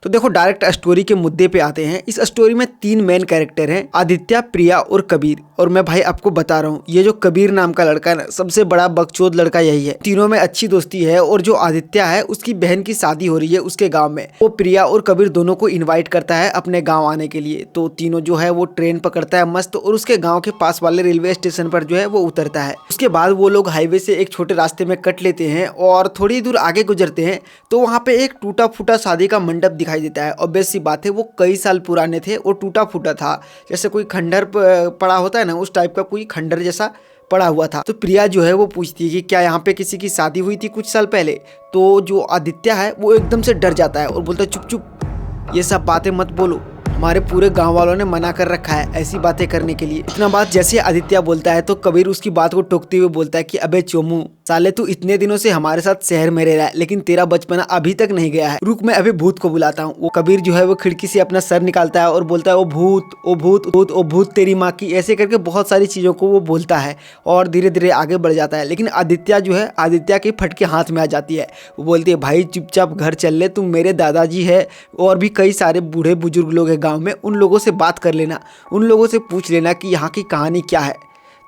तो देखो direct story के मुद्दे पे आते हैं। इस स्टोरी में 3 मेन कैरेक्टर हैं, आदित्य, प्रिया और कबीर। और मैं भाई आपको बता रहा हूँ, ये जो कबीर नाम का लड़का है ना, सबसे बड़ा बकचोद लड़का यही है। तीनों में अच्छी दोस्ती है और जो आदित्य है उसकी बहन की शादी हो रही है उसके गाँव में। वो प्रिया और कबीर दोनों को इन्वाइट करता है अपने गाँव आने के लिए। तो तीनों जो है वो ट्रेन पकड़ता है मस्त और उसके गाँव के पास वाले रेलवे स्टेशन पर जो है वो उतरता है। उसके बाद वो लोग हाईवे से एक छोटे रास्ते में कट लेते हैं और थोड़ी दूर आगे गुजरते हैं तो वहाँ पे एक टूटा फूटा शादी का मंडप दिखाई देता है। ऑब्वियस सी बात है, वो कई साल पुराने थे और टूटा फूटा था, जैसे कोई खंडर पड़ा होता है ना, उस टाइप का कोई खंडर जैसा पड़ा हुआ था। तो प्रिया जो है वो पूछती है कि क्या यहाँ पे किसी की शादी हुई थी कुछ साल पहले। तो जो आदित्य है वो एकदम से डर जाता है और बोलता है चुप चुप, ये सब बातें मत बोलो, हमारे पूरे गांव वालों ने मना कर रखा है ऐसी बातें करने के लिए। इतना बात जैसे आदित्य बोलता है तो कबीर उसकी बात को टोकते हुए बोलता है कि अबे चोमू साले, तू इतने दिनों से हमारे साथ शहर में रह रहा है लेकिन तेरा बचपना अभी तक नहीं गया है। रुक, मैं अभी भूत को बुलाता हूँ। वो कबीर जो है वो खिड़की से अपना सर निकालता है और बोलता है ओ भूत, ओ भूत, भूत, ओ भूत तेरी माँ की, ऐसे करके बहुत सारी चीजों को वो बोलता है और धीरे धीरे आगे बढ़ जाता है। लेकिन आदित्य जो है, आदित्य के फटके हाथ में आ जाती है। वो बोलती है भाई चुपचाप घर चल ले, तुम मेरे दादाजी है और भी कई सारे बूढ़े बुजुर्ग लोग हैं गाँव में, उन लोगों से बात कर लेना, उन लोगों से पूछ लेना कि यहाँ की कहानी क्या है।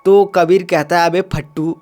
तो कबीर कहता है अबे फट्टू,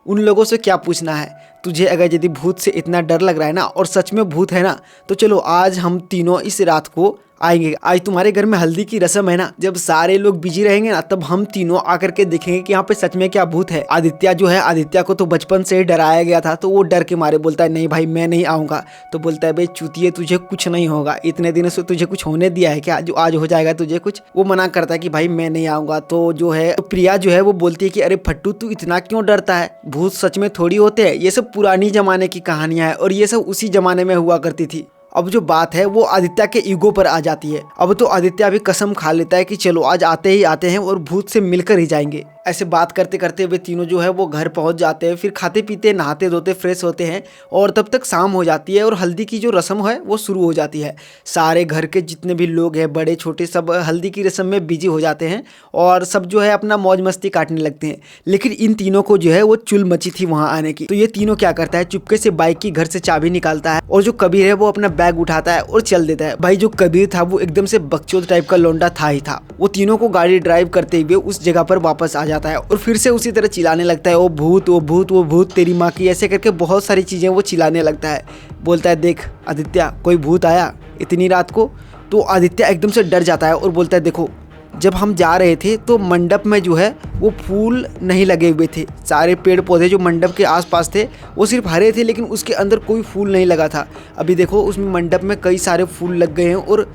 उन लोगों से क्या पूछना है, तुझे अगर यदि भूत से इतना डर लग रहा है ना और सच में भूत है ना, तो चलो आज हम तीनों इस रात को आएंगे। आज तुम्हारे घर में हल्दी की रस्म है ना, जब सारे लोग बिजी रहेंगे ना तब हम तीनों आकर के देखेंगे कि यहाँ पे सच में क्या भूत है। आदित्य जो है, आदित्य को तो बचपन से ही डराया गया था तो वो डर के मारे बोलता है नहीं भाई मैं नहीं आऊँगा। तो बोलता है भाई चूतिए, तुझे कुछ नहीं होगा, इतने दिनों से तुझे कुछ होने दिया है क्या जो आज हो जाएगा तुझे कुछ। वो मना करता है कि भाई मैं नहीं आऊँगा। तो जो है प्रिया जो है वो बोलती है कि अरे फट्टू तू इतना क्यों डरता है, भूत सच में थोड़ी होते हैं, ये सब पुरानी जमाने की कहानियां हैं और ये सब उसी जमाने में हुआ करती थी। अब जो बात है वो आदित्य के ईगो पर आ जाती है। अब तो आदित्य भी कसम खा लेता है कि चलो आज आते ही आते हैं और भूत से मिलकर ही जाएंगे। ऐसे बात करते करते वे तीनों जो है वो घर पहुंच जाते हैं, फिर खाते पीते नहाते धोते फ्रेश होते हैं और तब तक शाम हो जाती है और हल्दी की जो रस्म है वो शुरू हो जाती है। सारे घर के जितने भी लोग हैं बड़े छोटे सब हल्दी की रस्म में बिजी हो जाते हैं और सब जो है अपना मौज मस्ती काटने लगते हैं। लेकिन इन तीनों को जो है वो चुल मची थी वहाँ आने की। तो ये तीनों क्या करता है, चुपके से बाइक की घर से चाबी निकालता है और जो कबीर है वो अपना बैग उठाता है और चल देता है। भाई जो कबीर था वो एकदम से बकचोद टाइप का लौंडा था ही था। वो तीनों को गाड़ी ड्राइव करते हुए उस जगह पर वापस आ जाता है और फिर से उसी तरह चिल्लाने लगता है ओ भूत, ओ भूत, वो भूत तेरी माँ की, ऐसे करके बहुत सारी चीजें वो चिल्लाने लगता है। बोलता है देख आदित्य, कोई भूत आया इतनी रात को। तो आदित्य एकदम से डर जाता है और बोलता है देखो जब हम जा रहे थे तो मंडप में जो है वो फूल नहीं लगे हुए थे, सारे पेड़ पौधे जो मंडप के आसपास थे वो सिर्फ हरे थे लेकिन उसके अंदर कोई फूल नहीं लगा था। अभी देखो उसमें मंडप में कई सारे फूल लग गए हैं और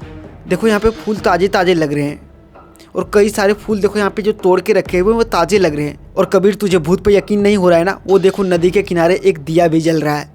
देखो यहाँ पे फूल ताजे ताजे लग रहे हैं और कई सारे फूल देखो यहाँ पे जो तोड़ के रखे हुए हैं वो ताजे लग रहे हैं। और कबीर तुझे भूत पे यकीन नहीं हो रहा है ना, वो देखो नदी के किनारे एक दिया भी जल रहा है।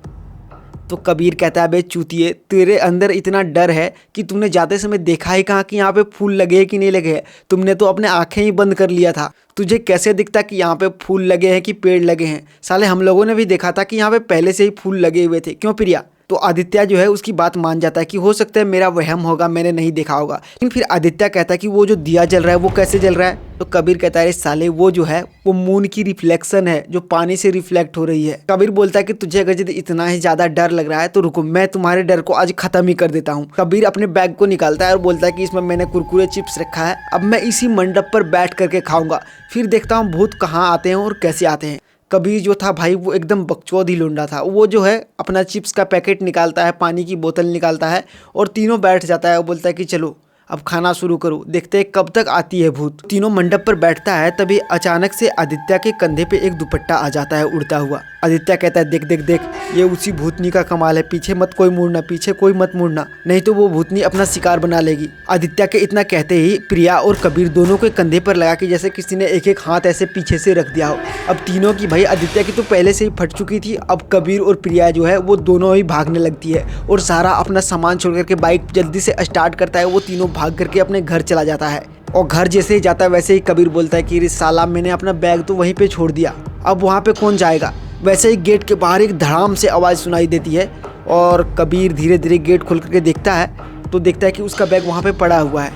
तो कबीर कहता है बे चूतिए, तेरे अंदर इतना डर है कि तुमने जाते समय देखा ही कहाँ कि यहाँ पे फूल लगे हैं कि नहीं लगे हैं, तुमने तो अपने आंखें ही बंद कर लिया था। तुझे कैसे दिखता कि यहाँ पे फूल लगे हैं कि पेड़ लगे हैं, साले हम लोगों ने भी देखा था कि यहाँ पे पहले से ही फूल लगे हुए थे, क्यों प्रिया। तो आदित्य जो है उसकी बात मान जाता है कि हो सकता है मेरा वहम होगा, मैंने नहीं देखा होगा। लेकिन फिर आदित्य कहता है कि वो जो दिया जल रहा है वो कैसे जल रहा है। तो कबीर कहता है साले वो जो है वो मून की रिफ्लेक्शन है जो पानी से रिफ्लेक्ट हो रही है। कबीर बोलता है कि तुझे अगर यदि इतना ही ज्यादा डर लग रहा है तो रुको, मैं तुम्हारे डर को आज खत्म ही कर देता हूँ। कबीर अपने बैग को निकालता है और बोलता है कि इसमें मैंने कुरकुरे चिप्स रखा है, अब मैं इसी मंडप पर बैठ करके खाऊंगा, फिर देखता हूँ भूत कहाँ आते हैं और कैसे आते हैं। कबीर जो था भाई वो एकदम बकचोद ही लौंडा था। वो जो है अपना चिप्स का पैकेट निकालता है, पानी की बोतल निकालता है और तीनों बैठ जाता है और बोलता है कि चलो अब खाना शुरू करो, देखते हैं कब तक आती है भूत। तीनों मंडप पर बैठता है तभी अचानक से आदित्य के कंधे पे एक दुपट्टा आ जाता है उड़ता हुआ। आदित्य कहता है देख देख देख, ये उसी भूतनी का कमाल है, पीछे मत कोई मुड़ना, पीछे कोई मत मुड़ना, नहीं तो वो भूतनी अपना शिकार बना लेगी। आदित्य के इतना कहते ही प्रिया और कबीर दोनों के कंधे पर लगा के जैसे किसी ने एक एक हाथ ऐसे पीछे से रख दिया हो। अब तीनों की भाई आदित्य की तो पहले से ही फट चुकी थी, अब कबीर और प्रिया जो है वो दोनों ही भागने लगती है और सारा अपना सामान छोड़ करके बाइक जल्दी से स्टार्ट करता है। वो तीनों भाग करके अपने घर चला जाता है और घर जैसे ही जाता है वैसे ही कबीर बोलता है कि साला मैंने अपना बैग तो वहीं पे छोड़ दिया, अब वहाँ पे कौन जाएगा। वैसे ही गेट के बाहर एक धड़ाम से आवाज़ सुनाई देती है और कबीर धीरे धीरे गेट खोल करके देखता है तो देखता है कि उसका बैग वहाँ पे पड़ा हुआ है।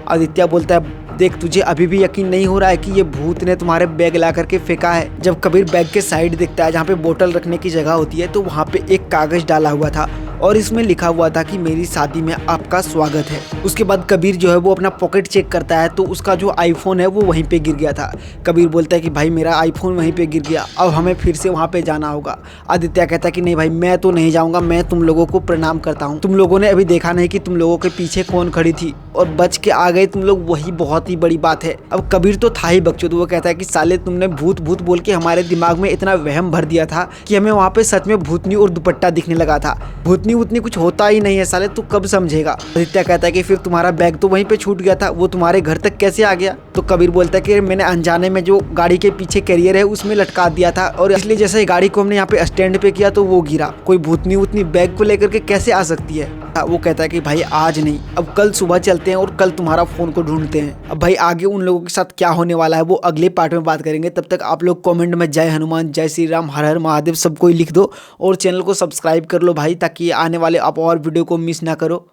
आदित्य बोलता है देख तुझे अभी भी यकीन नहीं हो रहा है कि ये भूत ने तुम्हारे बैग ला करके फेंका है। जब कबीर बैग के साइड देखता है जहाँ पे बोतल रखने की जगह होती है तो वहाँ पे एक कागज डाला हुआ था और इसमें लिखा हुआ था कि मेरी शादी में आपका स्वागत है। उसके बाद कबीर जो है वो अपना पॉकेट चेक करता है तो उसका जो आईफोन है वो वहीं पे गिर गया था। कबीर बोलता है कि भाई मेरा आईफोन वहीं पे गिर गया, अब हमें फिर से वहाँ पे जाना होगा। आदित्य कहता है कि नहीं भाई मैं तो नहीं जाऊँगा, मैं तुम लोगों को प्रणाम करता हूँ। तुम लोगों ने अभी देखा नहीं कि तुम लोगों के पीछे कौन खड़ी थी और बच के आ गए तुम लोग, वही बहुत ही बड़ी बात है। अब कबीर तो था ही बकचोद, वो कहता है कि साले तुमने भूत भूत बोल के हमारे दिमाग में इतना वहम भर दिया था कि हमें वहाँ पे सच में भूतनी और दुपट्टा दिखने लगा था। भूतनी उतनी कुछ होता ही नहीं है साले, तू कब समझेगा। आदित्य कहता है कि फिर तुम्हारा बैग तो वहीं पे छूट गया था, वो तुम्हारे घर तक कैसे आ गया। तो कबीर बोलता है कि मैंने अनजाने में जो गाड़ी के पीछे कैरियर है उसमें लटका दिया था और इसलिए जैसे ही गाड़ी को हमने यहाँ पे स्टैंड पे किया तो वो गिरा। कोई भूतनी उतनी बैग को लेकर के कैसे आ सकती है। वो कहता है कि भाई आज नहीं, अब कल सुबह चलते हैं और कल तुम्हारा फोन को ढूंढते हैं। अब भाई आगे उन लोगों के साथ क्या होने वाला है वो अगले पार्ट में बात करेंगे। तब तक आप लोग कमेंट में जय हनुमान, जय श्री राम, हर हर महादेव सब कोई लिख दो और चैनल को सब्सक्राइब कर लो भाई, ताकि आने वाले आप और वीडियो को मिस ना करो।